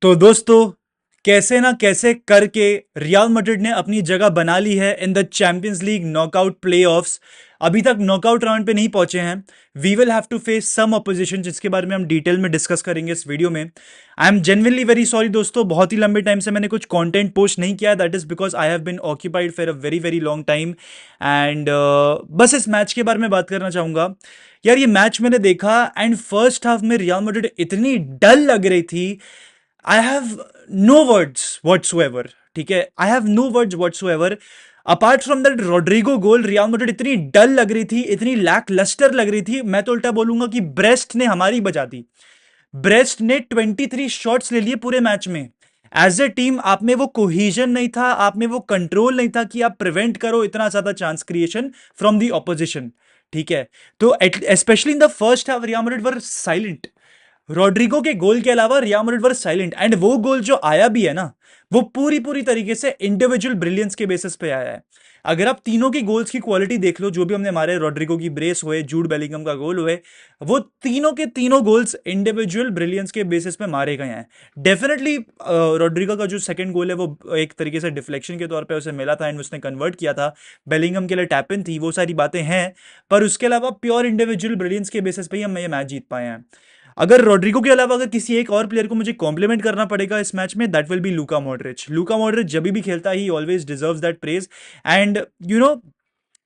तो दोस्तों, कैसे ना कैसे करके रियल मैड्रिड ने अपनी जगह बना ली है in the champions league knockout playoffs. अभी तक नॉकआउट राउंड पे नहीं पहुंचे हैं। We will have to face some opposition, जिसके बारे में हम डिटेल में डिस्कस करेंगे इस वीडियो में। I am genuinely very sorry दोस्तों, बहुत ही लंबे टाइम से मैंने कुछ कंटेंट पोस्ट नहीं किया। That is because I have been occupied for a very very long time. And बस इस मैच के बारे में बात करना चाहूंगा। यार, ये मैच मैंने देखा एंड फर्स्ट हाफ में रियल मैड्रिड इतनी डल लग रही थी। I have no words whatsoever. ठीक है, I have no words whatsoever. Apart from that Rodrigo goal, Real Madrid इतनी डल लग रही थी, इतनी लैक लस्टर लग रही थी। मैं तो उल्टा बोलूंगा कि ब्रेस्ट ने हमारी बजा दी। ब्रेस्ट ने 23 शॉट्स ले लिए पूरे मैच में। एज ए टीम आप में वो कोहिजन नहीं था, आप में वो कंट्रोल नहीं था कि आप प्रिवेंट करो इतना ज्यादा chance creation from the opposition. ठीक है, तो specially in the first half Real Madrid were silent. Rodrigo के गोल के अलावा Real Madrid were silent. And वो गोल जो आया भी है ना, वो पूरी पूरी तरीके से इंडिविजुअल ब्रिलियंस के बेसिस पे आया है। अगर आप तीनों की गोल्स की क्वालिटी देख लो, जो भी हमने मारे, रोड्रिगो की ब्रेस हुए, जूड बेलिंगम का गोल हुए, वो तीनों के तीनों गोल्स इंडिविजुअल ब्रिलियंस के बेसिस पे मारे गए हैं। डेफिनेटली रोड्रिगो का जो सेकंड गोल है वो एक तरीके से डिफ्लेक्शन के तौर पे उसे मिला था एंड उसने कन्वर्ट किया था। बेलिंगम के लिए टैप इन थी, वो सारी बातें हैं। पर उसके अलावा प्योर इंडिविजुअल ब्रिलियंस के बेसिस पे ही हम ये मैच जीत पाए हैं। अगर रोड्रिगो के अलावा अगर किसी एक और प्लेयर को मुझे कॉम्प्लीमेंट करना पड़ेगा इस मैच में, that will be Luka Modric. Luka Modric जब भी खेलता है, ही always deserves that praise. And you know,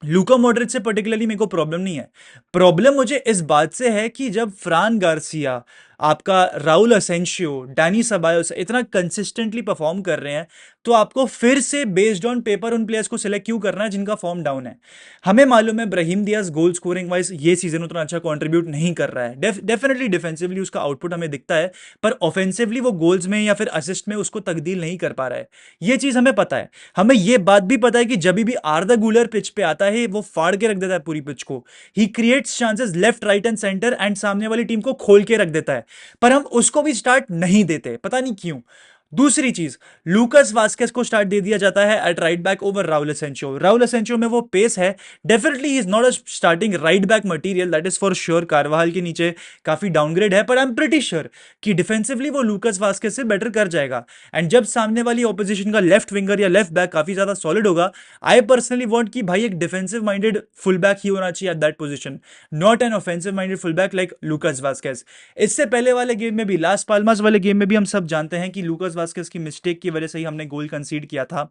Luka Modric से पर्टिकुलरली मेरे को प्रॉब्लम नहीं है। प्रॉब्लम मुझे इस बात से है कि जब फ्रान गार्सिया, आपका राउल असेंशियो, डैनी सबायोस इतना कंसिस्टेंटली परफॉर्म कर रहे हैं, तो आपको फिर से बेस्ड ऑन पेपर उन प्लेयर्स को सिलेक्ट क्यों करना है जिनका फॉर्म डाउन है। हमें मालूम है Brahim Diya's goal scoring wise ये सीजन उतना अच्छा कंट्रीब्यूट नहीं कर रहा है। डेफिनेटली डिफेंसिवली उसका आउटपुट हमें दिखता है, पर ऑफेंसिवली वो गोल्स में या फिर असिस्ट में उसको तब्दील नहीं कर पा रहा है। ये चीज हमें पता है। हमें ये बात भी पता है कि जब भी आर्दा गुलर पिच पे आता है, वो फाड़ के रख देता है पूरी पिच को। He creates chances left, right and centre, and सामने वाली टीम को खोल के रख देता है। पर हम उसको भी स्टार्ट नहीं देते, पता नहीं क्यों। दूसरी चीज, लूकास वास्केस को स्टार्ट दे दिया जाता है at right back over Raul Asensio. Raul Asensio में वो पेस है, definitely he is not a starting right back material, that is for sure. Carvajal के नीचे काफी डाउनग्रेड है, पर आई एम प्रीटी श्योर कि डिफेंसिवली वो लूकास वास्केस से बेटर कर जाएगा। एंड जब सामने वाली ऑपोजिशन का लेफ्ट विंगर या लेफ्ट बैक काफी ज्यादा सॉलिड होगा, आई पर्सनली वांट कि भाई एक डिफेंसिव माइंडेड फुल बैक ही होना चाहिए at that position, not an offensive minded full back like Lucas Vazquez. इससे पहले वाले गेम में भी, लास्ट पाल्मास वाले गेम में भी, हम सब जानते हैं कि लूकास वास्केस की मिस्टेक की वजह से ही हमने गोल कंसीड किया था।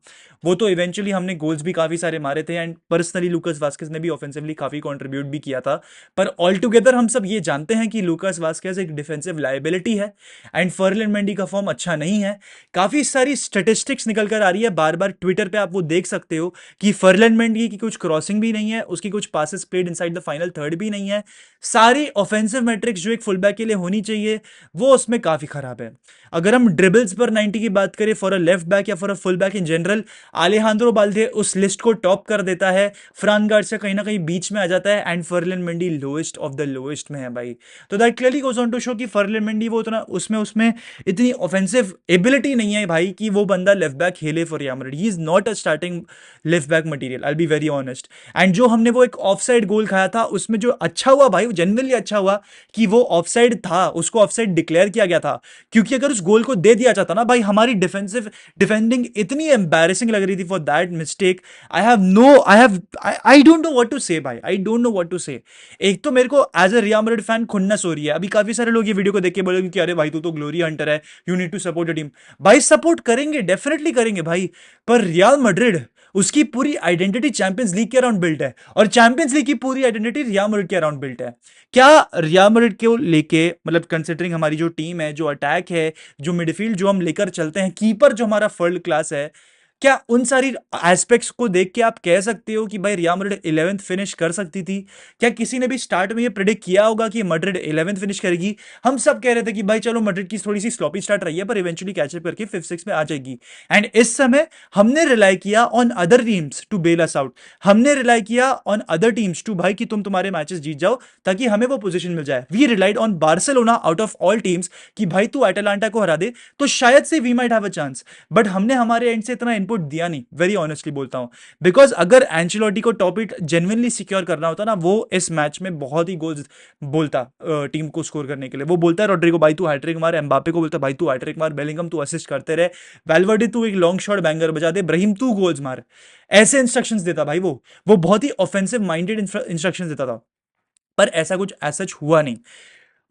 वो तो इवेंचुअली हमने गोल्स भी काफी सारे मारे थे एंड पर्सनली लूकास वास्केस ने भी ऑफेंसिवली काफी कंट्रीब्यूट भी किया था। पर ऑल टुगेदर हम सब ये जानते हैं कि लूकास वास्केस एक डिफेंसिव लायबिलिटी है एंड फर्लिन मेंडी का फॉर्म अच्छा नहीं है। काफी सारी स्टेटिस्टिक्स निकल कर आ रही है, बार बार ट्विटर पे आप वो देख सकते हो कि फर्लिन मेंडी की कुछ क्रॉसिंग भी नहीं है, उसकी कुछ passes played inside the final third भी नहीं है। सारी ऑफेंसिव मैट्रिक्स जो एक फुलबैक के लिए होनी चाहिए, वो उसमें काफी खराब है। अगर हम ड्रिबल्स पर 90 की बात करें फॉर अ लेफ्ट बैक या for a full back in general, Alejandro Balde उस लिस्ट को टॉप कर देता है। फ्रान गार्सिया कहीं ना कहीं बीच में आ जाता है and Ferland Mendy lowest of the lowest में है भाई। तो that clearly goes on to show कि फर्लिन मेंडी वो उतना उसमें उसमें इतनी ऑफेंसिव एबिलिटी नहीं है भाई कि वो बंदा लेफ्ट बैक खेले for real Madrid. He is not a starting left back material, I will be very honest. And जो हमने वो एक ऑफ साइड गोल खाया था, उसमें जो अच्छा हुआ भाई, जनरली अच्छा हुआ कि वो ऑफ साइड था, उसको ऑफ साइड डिक्लेयर किया गया था। क्योंकि अगर उस गोल को दे दिया जाता ना भाई, हमारी डिफेंडिंग इतनी एम्बैरेसिंग लग रही थी for that mistake. I don't know what to say भाई, I don't know what to say. एक तो मेरे को as a Real Madrid fan खुन्नस हो रही है। अभी काफी सारे लोग ये वीडियो को देख के बोलेंगे कि अरे भाई तू तो ग्लोरी हंटर है, you need to support the team. भाई सपोर्ट करेंगे, डेफिनेटली करेंगे भाई, पर रियल मैड्रिड, उसकी पूरी आइडेंटिटी चैंपियंस लीग के अराउंड बिल्ट है और चैंपियंस लीग की पूरी आइडेंटिटी रियल मैड्रिड के अराउंड बिल्ट है। क्या रियल मैड्रिड को लेके, मतलब कंसिडरिंग हमारी जो टीम है, जो अटैक है, जो मिडफील्ड जो हम लेकर चलते हैं, कीपर जो हमारा वर्ल्ड क्लास है, क्या उन सारी एस्पेक्ट्स को देख के आप कह सकते हो कि भाई रियल मैड्रिड 11th फिनिश कर सकती थी? क्या किसी ने भी स्टार्ट में ये प्रेडिक्ट किया होगा कि मैड्रिड 11th फिनिश करेगी? हम सब कह रहे थे कि भाई चलो मैड्रिड की थोड़ी सी स्लॉपी स्टार्ट रही है, पर इवेंचुअली कैचअप करके 5th-6th में आ जाएगी। एंड इस समय हमने रिलाई किया on other teams to bail us out. हमने रिलाई किया ऑन अदर टीम्स टू भाई कि तुम तुम्हारे मैचेस जीत जाओ ताकि हमें वो पोजीशन मिल जाए। We relied on Barcelona out of all teams कि भाई तू एटलांटा को हरा दे तो शायद से we might have a chance. But हमने हमारे एंड से इतना इनपुट दिया नहीं, वेरी ऑनेस्टली बोलता हूँ। बिकॉज अगर एंचेलोटी को टॉप एट जेन्युइनली सिक्योर करना होता ना, वो इस मैच में बहुत ही गोल्स बोलता टीम को स्कोर करने के लिए। वो बोलता है रोड्रिगो भाई तू हैट्रिक मार, एम्बापे को बोलता है भाई तू हैट्रिक मार, बेलिंगम तू असिस्ट करते रहे, वैल्वर्डे तू एक लॉन्ग शॉट बैंगर बजा दे, ब्राहिम तू गोल्स मार। ऐसे इंस्ट्रक्शंस देता भाई वो बहुत ही ऑफेंसिव माइंडेड इंस्ट्रक्शंस देता था। पर ऐसा कुछ ऐसा हुआ नहीं।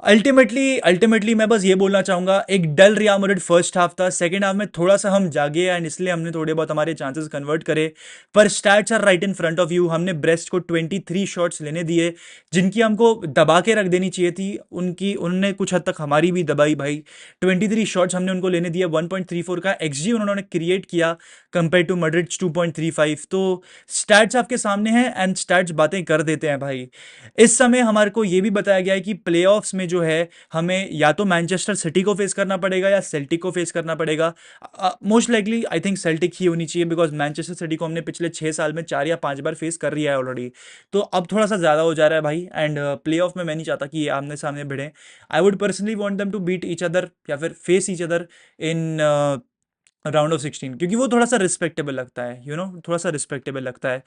अल्टीमेटली मैं बस ये बोलना चाहूंगा, एक डल रियल मैड्रिड फर्स्ट हाफ था, सेकंड हाफ में थोड़ा सा हम जागे एंड इसलिए हमने थोड़े बहुत हमारे चांसेस कन्वर्ट करे। पर stats are right in front of you. हमने ब्रेस्ट को 23 शॉट्स लेने दिए जिनकी हमको दबा के रख देनी चाहिए थी, उनकी उन्होंने कुछ हद तक हमारी भी दबाई भाई। 23 शॉट्स हमने उनको लेने दिए। 1.34 का एक्सजी उन्होंने क्रिएट किया कंपेयर टू मैड्रिड 2.35। तो स्टैट्स आपके सामने हैं एंड स्टैट्स बातें कर देते हैं भाई। इस समय हमारे को ये भी बताया गया है कि प्लेऑफ्स में जो है हमें या तो मैनचेस्टर सिटी को फेस करना पड़ेगा या सेल्टिक को फेस करना पड़ेगा। Most likely I think Celtic ही होनी चाहिए, बिकॉज मैनचेस्टर सिटी को हमने पिछले 6 साल में 4 या 5 बार फेस कर लिया है ऑलरेडी। तो अब थोड़ा सा ज़्यादा हो जा रहा है भाई। एंड प्ले ऑफ में मैं नहीं चाहता कि ये आमने सामने भिड़े। I would personally want them to beat each other या फिर face each other in round of 16, क्योंकि वो थोड़ा सा रिस्पेक्टेबल लगता है, थोड़ा सा रिस्पेक्टेबल लगता है।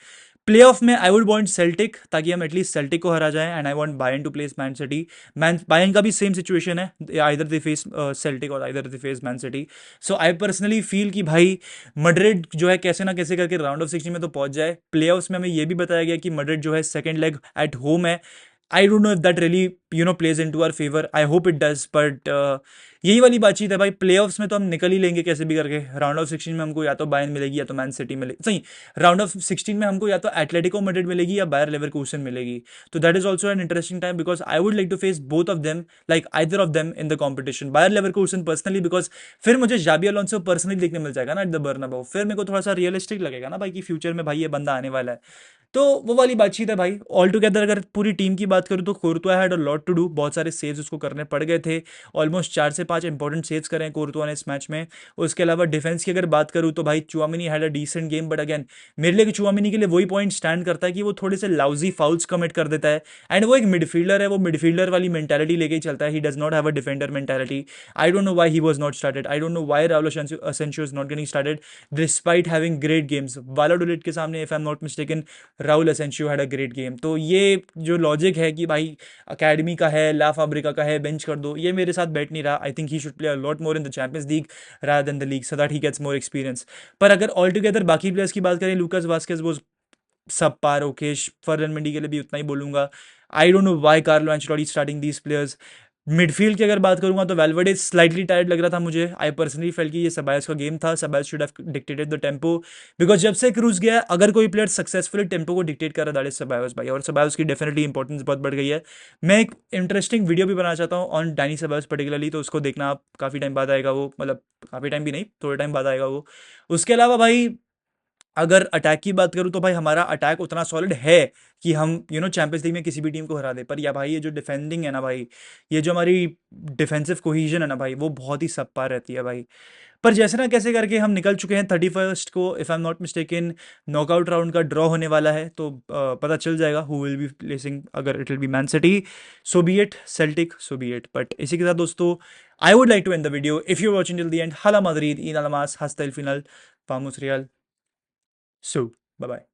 प्ले ऑफ में आई वुड वांट सेल्टिक, ताकि हम एटलीस्ट सेल्टिक को हरा जाए, and I want Bayern to place Man City. Man Bayern का भी सेम सिचुएशन है, आइदर दे फेस सेल्टिक और either they face Man City. So I personally feel कि भाई मैड्रिड जो है कैसे ना कैसे करके राउंड ऑफ 16 में तो पहुंच जाए। प्ले ऑफ्स में हमें ये भी बताया गया कि मैड्रिड जो है सेकेंड लेग एट होम है। I don't know if that really plays in to our favour, I hope it does, but यही वाली बातचीत है भाई। प्लेऑफ्स में तो हम निकल ही लेंगे कैसे भी करके। राउंड ऑफ 16 में हमको या तो बायर्न मिलेगी या तो मैन सिटी मिलेगी, सही। राउंड ऑफ 16 में हमको या तो एटलेटिको मैड्रिड मिलेगी या बायर लेवरकुसन मिलेगी। तो that is also an interesting time, because I would like to face both of them, like either of them in the competition. Bayer Leverkusen personally, because फिर मुझे जाबी अलोंसो पर्सनली देखने मिल जाएगा ना at the Bernabeu, फिर मेरे को थोड़ा सा रियलिस्टिक लगेगा ना भाई कि फ्यूचर में भाई ये बंदा आने वाला है। तो वो वाली बातचीत है भाई। ऑल टुगेदर अगर पूरी टीम की बात करूँ तो Courtois had a lot to do, बहुत सारे सेव्स उसको करने पड़ गए थे। ऑलमोस्ट 4 से 5 इंपॉर्टेंट सेव्स करे हैं कोर्तुआ ने इस मैच में। उसके अलावा डिफेंस की अगर बात करूँ तो भाई Tchouameni had a decent game, but again मेरे लिए चुआमिनी के लिए वही पॉइंट स्टैंड करता है कि वो थोड़े से लाउजी फाउल्स कमिट कर देता है। एंड वो एक मिडफील्डर है, वो मिडफील्डर वाली मेंटालिटी लेके ही चलता है। He does not have a defender mentality. I don't know why he was not started, I don't know why Raul Asensio is not getting started despite having great games. Valladolid के सामने if I am not mistaken Raul Asensio had a great game. तो ये जो logic है कि भाई academy का है, ला फैब्रिका का है, बेंच कर दो, ये मेरे साथ बैठ नहीं रहा। I think he should play a lot more in the champions League rather than the league, so that he gets more experience. पर अगर ऑल टुगेदर बाकी प्लेयर्स की बात करें, लूकास वास्केज वो सब पार, ओकेश फर्रन मंडी के लिए भी उतना ही बोलूंगा। आई don't know why Carlo Ancelotti starting these players. Midfield की अगर बात करूंगा तो वैल्वर्डे स्लाइटली टायर्ड लग रहा था मुझे। आई पर्सनली फेल कि ये सबायस का गेम था, Ceballos should have dictated the tempo, because जब से क्रूज गया अगर कोई प्लेयर सक्सेसफुली टेम्पो को डिक्टेट कर रहा दैट इज सबायस भाई, और सबायस की डेफिनेटली इंपॉर्टेंस बहुत बढ़ गई है। मैं एक इंटरेस्टिंग वीडियो भी बनाना चाहता हूँ ऑन डैनी सबायस पर्टिकुलरली, तो उसको देखना आप, काफ़ी टाइम बाद आएगा वो, मतलब काफ़ी टाइम भी नहीं, थोड़े टाइम बाद आएगा वो। उसके अलावा भाई अगर अटैक की बात करूं तो भाई हमारा अटैक उतना सॉलिड है कि हम चैंपियंस लीग में किसी भी टीम को हरा दे। पर या भाई ये जो डिफेंडिंग है ना भाई, ये जो हमारी डिफेंसिव कोहीजन है ना भाई, वो बहुत ही सबपार रहती है भाई। पर जैसे ना कैसे करके हम निकल चुके हैं 31 को, if I am not mistaken knockout round का ड्रॉ होने वाला है, तो पता चल जाएगा हु विल बी प्लेसिंग। अगर it will be Man City so be it, Celtic so be it. But इसी के साथ दोस्तों I would like to end the video. If you watching till the end, Hala Madrid इन अलमास हस्ता el final, vamos Real. So, bye bye.